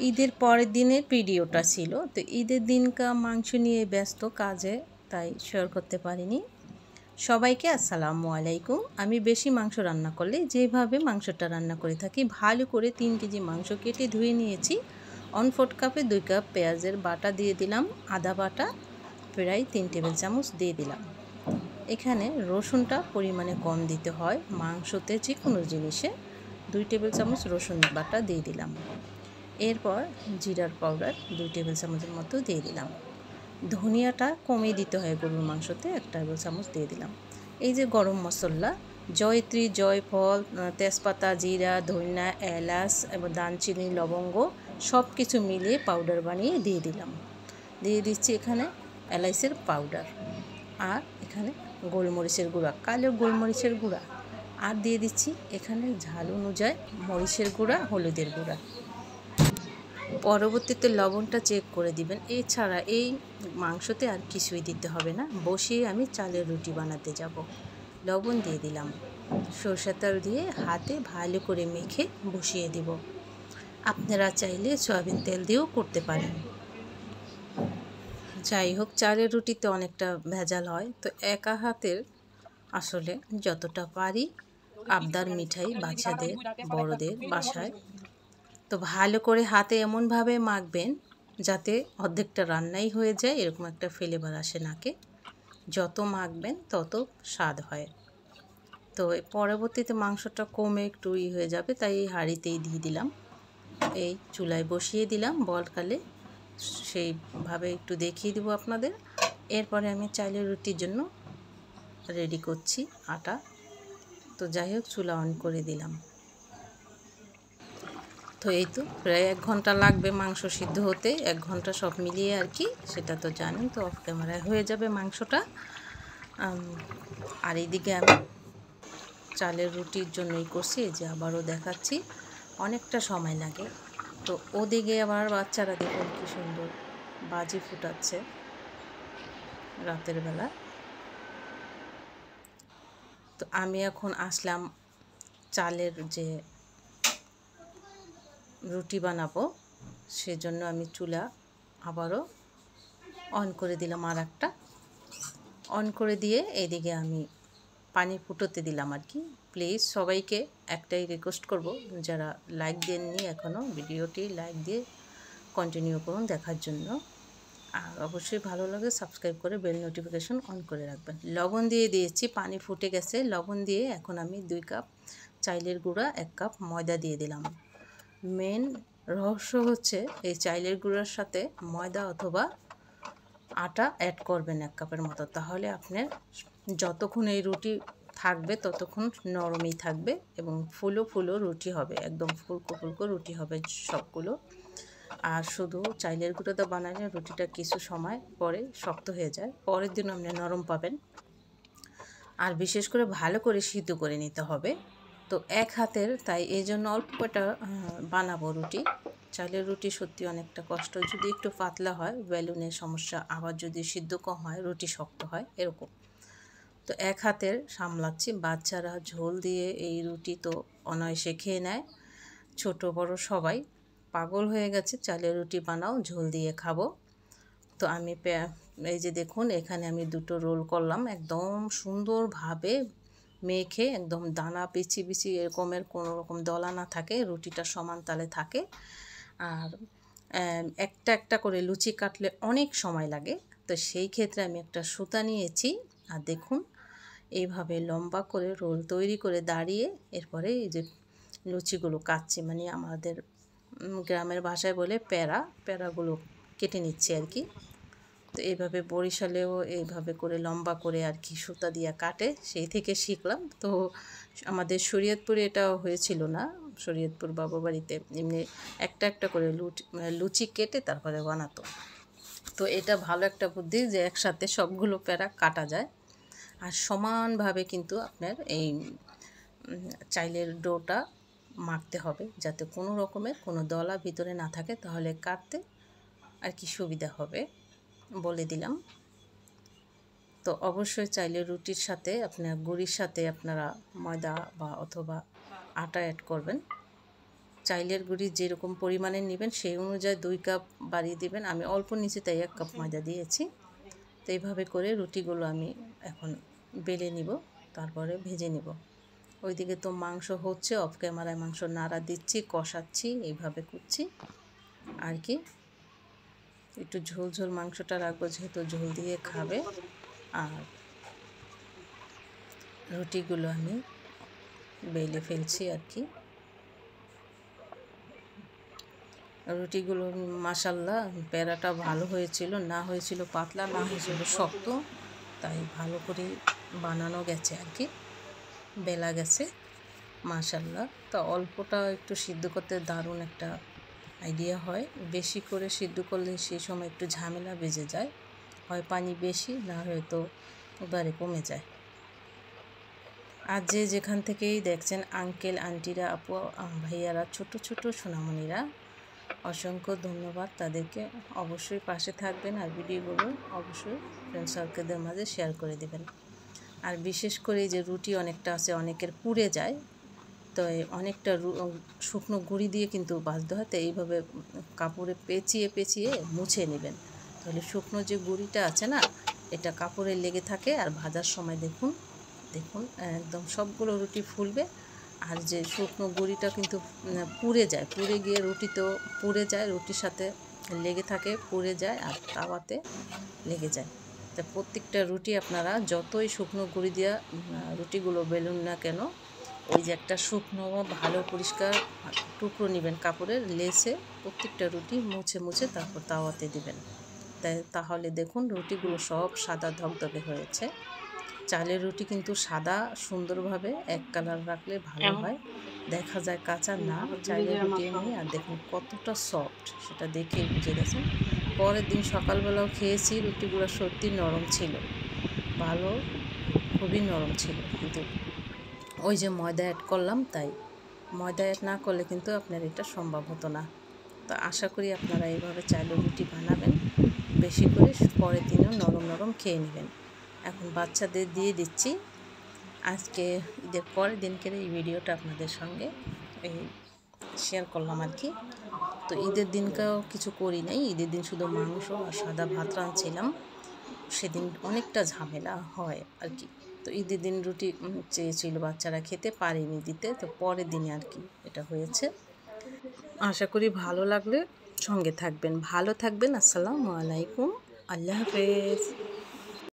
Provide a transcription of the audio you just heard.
ঈদের পরের দিনের ভিডিওটা ছিল। তো ঈদের দিনকা মাংস নিয়ে ব্যস্ত কাজে, তাই শেয়ার করতে পারিনি। সবাইকে আসসালামু আলাইকুম। আমি বেশি মাংস রান্না করলে যেভাবে মাংসটা রান্না করে থাকি, ভালো করে 3 কেজি মাংস কেটে ধুয়ে নিয়েছি। 1/4 কাপে 2 কাপ পেঁয়াজের বাটা দিয়ে দিলাম, আদা বাটা প্রায় 3 টেবিল চামচ দিয়ে দিলাম। এখানে রসুনটা পরিমাণে কম দিতে হয়, মাংসতে যে কোনো জিনিসে 2 টেবিল চামচ রসুন বাটা দিয়ে দিলাম। এরপর জিরার পাউডার 2 টেবিল চামচের মতো দিয়ে দিলাম। ধনিয়াটা কমিয়ে দিতে হয় গরুর মাংসতে, 1 টেবিল চামচ দিয়ে দিলাম। এই যে গরম মশলা জয়ত্রী, জয়ফল, তেজপাতা, জিরা, ধনিয়া, এলাচ এবং দারচিনি, লবঙ্গ সব কিছু মিলিয়ে পাউডার বানিয়ে দিয়ে দিলাম। দিয়ে দিচ্ছি এখানে এলাচের পাউডার, আর এখানে গোলমরিচের গুঁড়া, কালো গোলমরিচের গুঁড়া, আর দিয়ে দিচ্ছি এখানে ঝাল অনুযায়ী মরিচের গুঁড়া, হলুদের গুঁড়া। পরবর্তীতে লবণটা চেক করে দিবেন। এছাড়া এই মাংসতে আর কিছুই দিতে হবে না। বসিয়ে আমি চালের রুটি বানাতে যাব। লবণ দিয়ে দিলাম, সরষের তেল দিয়ে হাতে ভালো করে মেখে বসিয়ে দিব। আপনারা চাইলে সয়াবিন তেল দিয়েও করতে পারেন। যাই হোক, চালের রুটিতে অনেকটা ভেজাল হয়, তো একা হাতের আসলে যতটা পারি আবদার মিঠাই বাচ্চাদের বড়দের বাসায়। তো ভালো করে হাতে এমনভাবে মাখবেন যাতে অর্ধেকটা রান্নাই হয়ে যায়, এরকম একটা ফ্লেভার আসে নাকে। যত মাখবেন তত স্বাদ হয়। তো পরবর্তীতে মাংসটা কমে একটু হয়ে যাবে, তাই এই হাঁড়িতেই দিয়ে দিলাম। এই চুলায় বসিয়ে দিলাম বলকালে, সেইভাবে একটু দেখিয়ে দেবো আপনাদের। এরপরে আমি চালের রুটির জন্য রেডি করছি আটা। তো যাই হোক, চুলা অন করে দিলাম। তো এই তো প্রায় 1 ঘন্টা লাগবে মাংস সিদ্ধ হতে, 1 ঘন্টা সব মিলিয়ে আর কি, সেটা তো জানেন। তো অফ ক্যামেরায় হয়ে যাবে মাংসটা। আর এইদিকে আমি চালের রুটির জন্যই করছি, এই যে আবারও দেখাচ্ছি, অনেকটা সময় লাগে। তো ওদিকে আবার বাচ্চারা দেখুন কি সুন্দর বাজি ফুটাচ্ছে রাতের বেলা। তো আমি এখন আসলাম চালের যে রুটি বানাবো, সেজন্য আমি চুলা আবারও অন করে দিলাম, আর একটা অন করে দিয়ে এদিকে আমি পানি ফুটোতে দিলাম আর কি। প্লিজ সবাইকে একটাই রিকোয়েস্ট করব, যারা লাইক দেননি এখনও, ভিডিওটি লাইক দিয়ে কন্টিনিউ করুন দেখার জন্য। আর অবশ্যই ভালো লাগে সাবস্ক্রাইব করে বেল নোটিফিকেশন অন করে রাখবেন। লবণ দিয়ে দিয়েছি, পানি ফুটে গেছে। লবণ দিয়ে এখন আমি 2 কাপ চাইলের গুঁড়া, 1 কাপ ময়দা দিয়ে দিলাম। মেন রহস্য হচ্ছে এই চাইলের গুঁড়ার সাথে ময়দা অথবা আটা অ্যাড করবেন 1 কাপের মতো, তাহলে আপনার যতক্ষণ এই রুটি থাকবে ততক্ষণ নরমই থাকবে এবং ফুলো ফুলো রুটি হবে, একদম ফুলকো ফুলকো রুটি হবে সবগুলো। আর শুধু চাইলের গুঁড়োতে বানালে রুটিটা কিছু সময় পরে শক্ত হয়ে যায়, পরের দিন আপনি নরম পাবেন। আর বিশেষ করে ভালো করে সিদ্ধ করে নিতে হবে। তো এক হাতের, তাই এই জন্য অল্প কটা বানাবো রুটি। চালের রুটি সত্যি অনেকটা কষ্ট, যদি একটু পাতলা হয় বেলুনের সমস্যা, আবার যদি সিদ্ধ কম হয় রুটি শক্ত হয়, এরকম। তো এক হাতের সামলাচ্ছি। বাচ্চারা ঝোল দিয়ে এই রুটি তো অনায়াসে খেয়ে নেয়, ছোট বড় সবাই পাগল হয়ে গেছে চালের রুটি বানাও, ঝোল দিয়ে খাবো। তো আমি এই যে দেখুন, এখানে আমি 2টো রোল করলাম, একদম সুন্দরভাবে মেখে, একদম দানা পিচি পিচি এরকমের কোনো রকম দলা না থাকে, রুটিটা সমান তালে থাকে। আর একটা একটা করে লুচি কাটলে অনেক সময় লাগে, তো সেই ক্ষেত্রে আমি একটা সুতা নিয়েছি। আর দেখুন এইভাবে লম্বা করে রোল তৈরি করে দাঁড়িয়ে এরপরে এই যে লুচিগুলো কাটছি, মানে আমাদের গ্রামের ভাষায় বলে প্যারাগুলো কেটে নিচ্ছি আর কি। তো এইভাবে বরিশালেও এইভাবে করে লম্বা করে আর কি সুতা দিয়ে কাটে, সেই থেকে শিখলাম। তো আমাদের শরীয়তপুরে এটা হয়েছিল না, শরীয়তপুর বাবা বাড়িতে এমনি একটা একটা করে লুচি কেটে তারপরে বানাতো। তো এটা ভালো একটা বুদ্ধি যে একসাথে সবগুলো প্যারা কাটা যায়। আর সমানভাবে কিন্তু আপনার এই চাইলের ডোটা মাখতে হবে, যাতে কোনো রকমের কোনো দলা ভিতরে না থাকে, তাহলে কাটতে আর কি সুবিধা হবে, বলে দিলাম। তো অবশ্যই চাইলের রুটির সাথে আপনার গুঁড়ির সাথে আপনারা ময়দা বা অথবা আটা অ্যাড করবেন। চাইলের গুঁড়ি যেরকম পরিমাণে নেবেন সেই অনুযায়ী 2 কাপ বাড়িয়ে দিবেন। আমি অল্প নিচে তাই 1 কাপ ময়দা দিয়েছি। তো এইভাবে করে রুটিগুলো আমি এখন বেলে নিব, তারপরে ভেজে নিব। ওইদিকে তো মাংস হচ্ছে, অফ ক্যামেরায় মাংস নাড়া দিচ্ছি, কষাচ্ছি, এইভাবে করছি আর কি। একটু ঝোল ঝোল মাংসটা রাখবো, যেহেতু ঝোল দিয়ে খাবে। আর রুটিগুলো আমি বেলে ফেলছি আর কি। রুটিগুলো মাশাল্লাহ পেড়াটা ভালো হয়েছিল, না হয়েছিল পাতলা, না হয়েছিল শক্ত, তাই ভালো করে বানানো গেছে আর কি, বেলা গেছে মাশাল্লাহ। তো অল্পটা একটু সিদ্ধ করতে দারুণ একটা আইডিয়া হয়, বেশি করে সিদ্ধ করলে সেই সময় একটু ঝামেলা বেজে যায়, হয় পানি বেশি, না হয়তো এবারে কমে যায়। আর যে যেখান থেকেই দেখছেন আঙ্কেল আন্টিরা, আপু ভাইয়ারা, ছোট ছোট সোনামণিরা, অসংখ্য ধন্যবাদ তাদেরকে। অবশ্যই পাশে থাকবেন আর ভিডিওগুলো অবশ্যই ফ্রেন্ড সার্কেলদের মাঝে শেয়ার করে দেবেন। আর বিশেষ করে যে রুটি অনেকটা আছে অনেকের পুড়ে যায়, তো অনেকটা শুকনো গুঁড়ি দিয়ে কিন্তু ভাজতে হয়, তো এইভাবে কাপড়ে পেঁচিয়ে পেঁচিয়ে মুছে নেবেন, তাহলে শুকনো যে গুঁড়িটা আছে না, এটা কাপড়ে লেগে থাকে। আর ভাজার সময় দেখুন দেখুন একদম সবগুলো রুটি ফুলবে। আর যে শুকনো গুঁড়িটা কিন্তু পুড়ে যায়, পুড়ে গিয়ে রুটিতেও পুড়ে যায়, রুটির সাথে লেগে থাকে, পুড়ে যায় আর তাওয়াতে লেগে যায়। তা প্রত্যেকটা রুটি আপনারা যতই শুকনো গুঁড়ি দিয়ে রুটিগুলো বেলুন না কেন, ওই যে একটা শুকনো ভালো পরিষ্কার টুকরো নেবেন কাপড়ের, লেসে প্রত্যেকটা রুটি মুছে মুছে তারপর তাওয়াতে দিবেন। তাহলে দেখুন রুটিগুলো সব সাদা ধকধকে হয়েছে। চালের রুটি কিন্তু সাদা সুন্দরভাবে এক কালার রাখলে ভালো হয়, দেখা যায় কাঁচা না, চালের রুটি এমনি। আর দেখুন কতটা সফট, সেটা দেখেই বুঝে গেছেন। পরের দিন সকালবেলাও খেয়েছি, রুটিগুলো সত্যি নরম ছিল, ভালো, খুবই নরম ছিল। কিন্তু ওই যে ময়দা অ্যাড করলাম, তাই ময়দা অ্যাড না করলে কিন্তু আপনার এটা সম্ভব হতো না। তো আশা করি আপনারা এইভাবে চালের রুটি বানাবেন বেশি করে, পরের দিনও নরম নরম খেয়ে নেবেন। এখন বাচ্চাদের দিয়ে দিচ্ছি। আজকে ঈদের পরের দিনকের এই ভিডিওটা আপনাদের সঙ্গে এই শেয়ার করলাম আর কি। তো ঈদের দিনকেও কিছু করি নাই, ঈদের দিন শুধু মাংস আর সাদা ভাত রাঁধছিলাম, সেদিন অনেকটা ঝামেলা হয় আর কি। তো ঈদের দিন রুটি চেয়েছিল বাচ্চারা, খেতে পারিনি দিতে, তো পরের দিনে আর কি এটা হয়েছে। আশা করি ভালো লাগলে সঙ্গে থাকবেন, ভালো থাকবেন। আসসালামু আলাইকুম, আল্লাহ হাফেজ।